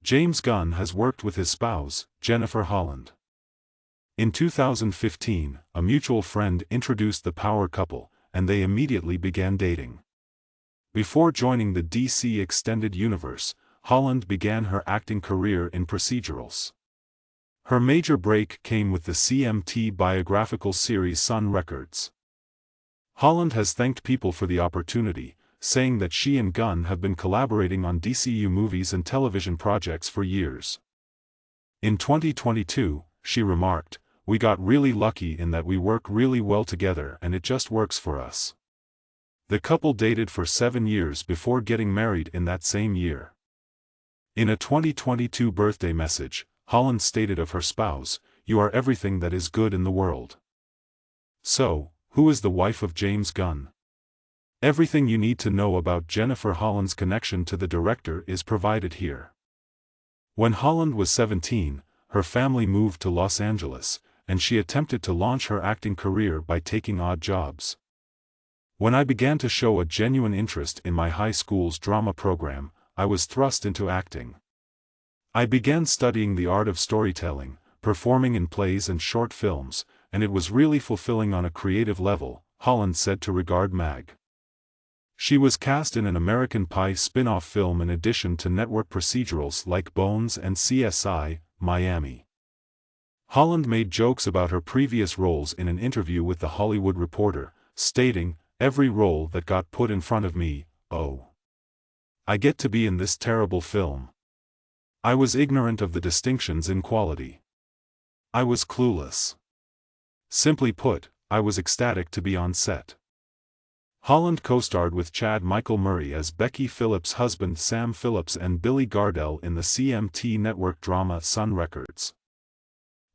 James Gunn has worked with his spouse, Jennifer Holland. In 2015, a mutual friend introduced the power couple, and they immediately began dating. Before joining the DC Extended Universe, Holland began her acting career in procedurals. Her major break came with the CMT biographical series Sun Records. Holland has thanked people for the opportunity, saying that she and Gunn have been collaborating on DCU movies and television projects for years. In 2022, she remarked, "We got really lucky in that we work really well together and it just works for us." The couple dated for 7 years before getting married in that same year. In a 2022 birthday message, Holland stated of her spouse, "You are everything that is good in the world." So, who is the wife of James Gunn? Everything you need to know about Jennifer Holland's connection to the director is provided here. When Holland was 17, her family moved to Los Angeles, and she attempted to launch her acting career by taking odd jobs. "When I began to show a genuine interest in my high school's drama program, I was thrust into acting. I began studying the art of storytelling, performing in plays and short films, and it was really fulfilling on a creative level," Holland said to Regard Mag. She was cast in an American Pie spin-off film in addition to network procedurals like Bones and CSI: Miami. Holland made jokes about her previous roles in an interview with The Hollywood Reporter, stating, "Every role that got put in front of me, oh. I get to be in this terrible film. I was ignorant of the distinctions in quality. I was clueless. Simply put, I was ecstatic to be on set." Holland co-starred with Chad Michael Murray as Becky Phillips' husband Sam Phillips and Billy Gardell in the CMT network drama Sun Records.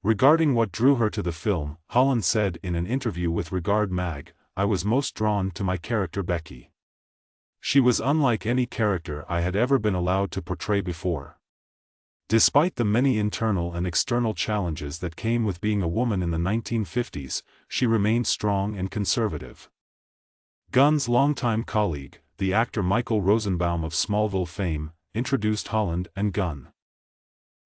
Regarding what drew her to the film, Holland said in an interview with Regard Mag, "I was most drawn to my character Becky. She was unlike any character I had ever been allowed to portray before. Despite the many internal and external challenges that came with being a woman in the 1950s, she remained strong and conservative." Gunn's longtime colleague, the actor Michael Rosenbaum of Smallville fame, introduced Holland and Gunn.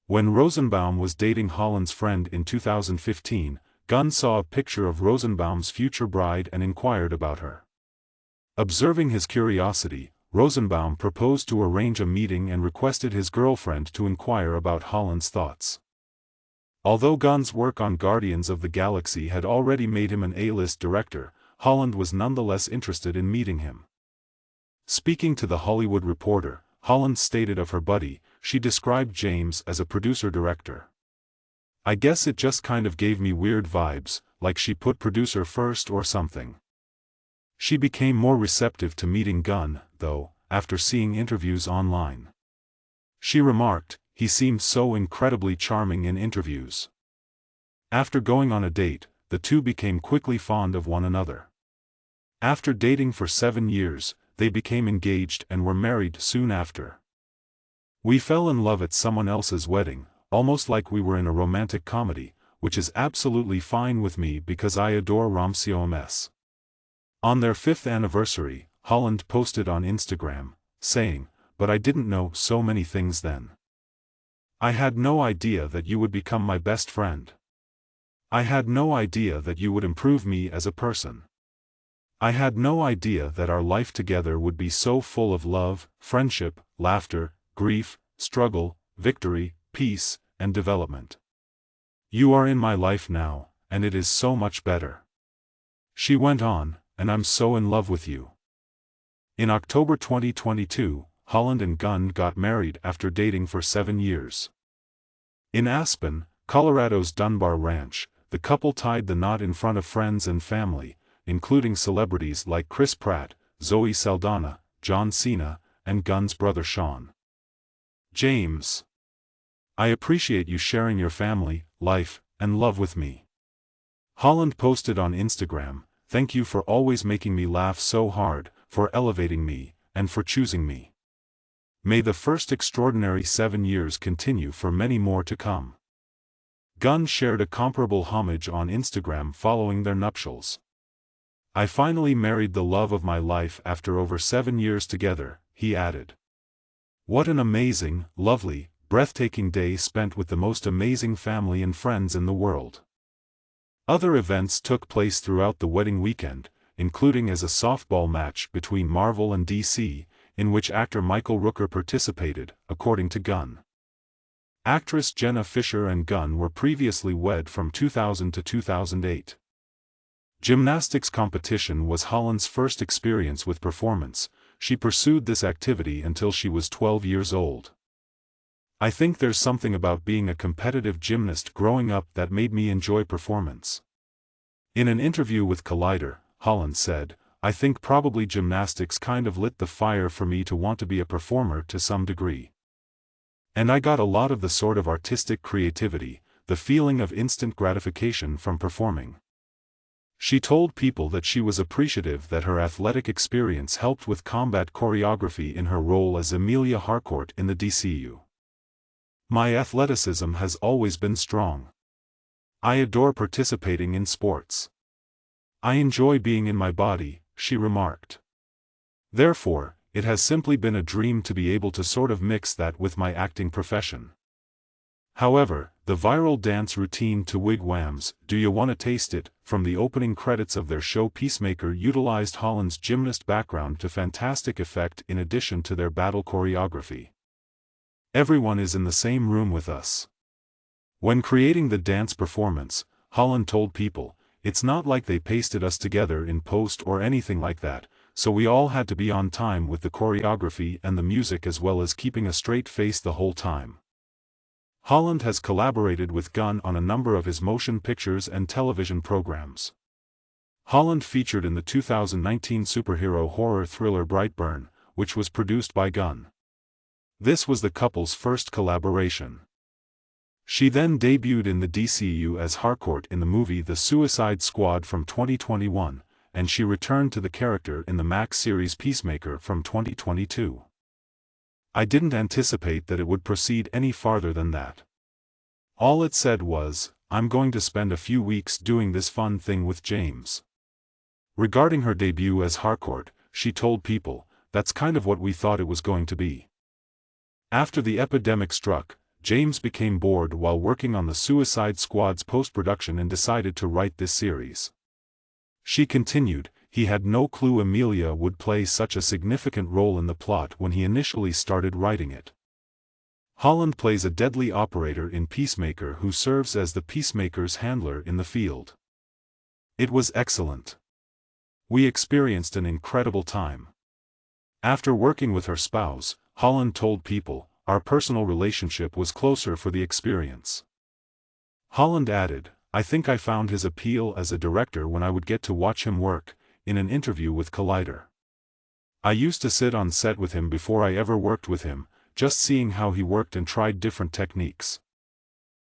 When Rosenbaum was dating Holland's friend in 2015, Gunn saw a picture of Rosenbaum's future bride and inquired about her. Observing his curiosity, Rosenbaum proposed to arrange a meeting and requested his girlfriend to inquire about Holland's thoughts. Although Gunn's work on Guardians of the Galaxy had already made him an A-list director, Holland was nonetheless interested in meeting him. Speaking to The Hollywood Reporter, Holland stated of her buddy, she described James as a producer-director. "I guess it just kind of gave me weird vibes, like she put producer first or something." She became more receptive to meeting Gunn, though, after seeing interviews online. She remarked, "He seemed so incredibly charming in interviews." After going on a date, the two became quickly fond of one another. After dating for 7 years, they became engaged and were married soon after. "We fell in love at someone else's wedding, almost like we were in a romantic comedy, which is absolutely fine with me because I adore rom-coms." On their 5th anniversary, Holland posted on Instagram, saying, "But I didn't know so many things then. I had no idea that you would become my best friend. I had no idea that you would improve me as a person. I had no idea that our life together would be so full of love, friendship, laughter, grief, struggle, victory, peace, and development. You are in my life now, and it is so much better." She went on, "And I'm so in love with you." In October 2022, Holland and Gunn got married after dating for 7 years. In Aspen, Colorado's Dunbar Ranch, the couple tied the knot in front of friends and family, including celebrities like Chris Pratt, Zoe Saldana, John Cena, and Gunn's brother Sean James. "I appreciate you sharing your family, life, and love with me." Holland posted on Instagram, "Thank you for always making me laugh so hard, for elevating me, and for choosing me. May the first extraordinary 7 years continue for many more to come." Gunn shared a comparable homage on Instagram following their nuptials. "I finally married the love of my life after over 7 years together," he added. "What an amazing, lovely, breathtaking day spent with the most amazing family and friends in the world. Other events took place throughout the wedding weekend, including as a softball match between Marvel and DC, in which actor Michael Rooker participated, according to Gunn. Actress Jenna Fischer and Gunn were previously wed from 2000 to 2008. Gymnastics competition was Holland's first experience with performance. She pursued this activity until she was 12 years old. I think there's something about being a competitive gymnast growing up that made me enjoy performance. In an interview with Collider, Holland said, I think probably gymnastics kind of lit the fire for me to want to be a performer to some degree. And I got a lot of the sort of artistic creativity, the feeling of instant gratification from performing. She told People that she was appreciative that her athletic experience helped with combat choreography in her role as Amelia Harcourt in the DCU. My athleticism has always been strong. I adore participating in sports. I enjoy being in my body, she remarked. Therefore, it has simply been a dream to be able to sort of mix that with my acting profession. However, the viral dance routine to Wigwam's Do You Wanna Taste It, from the opening credits of their show Peacemaker utilized Holland's gymnast background to fantastic effect in addition to their battle choreography. Everyone is in the same room with us. When creating the dance performance, Holland told People, it's not like they pasted us together in post or anything like that, so we all had to be on time with the choreography and the music as well as keeping a straight face the whole time. Holland has collaborated with Gunn on a number of his motion pictures and television programs. Holland featured in the 2019 superhero horror thriller Brightburn, which was produced by Gunn. This was the couple's first collaboration. She then debuted in the DCU as Harcourt in the movie The Suicide Squad from 2021, and she returned to the character in the Max series Peacemaker from 2022. I didn't anticipate that it would proceed any farther than that. All it said was, I'm going to spend a few weeks doing this fun thing with James. Regarding her debut as Harcourt, she told People, that's kind of what we thought it was going to be. After the epidemic struck, James became bored while working on the Suicide Squad's post-production and decided to write this series. She continued, he had no clue Amelia would play such a significant role in the plot when he initially started writing it. Holland plays a deadly operator in Peacemaker who serves as the Peacemaker's handler in the field. It was excellent. We experienced an incredible time. After working with her spouse, Holland told People, our personal relationship was closer for the experience. Holland added, I think I found his appeal as a director when I would get to watch him work, in an interview with Collider. I used to sit on set with him before I ever worked with him, just seeing how he worked and tried different techniques.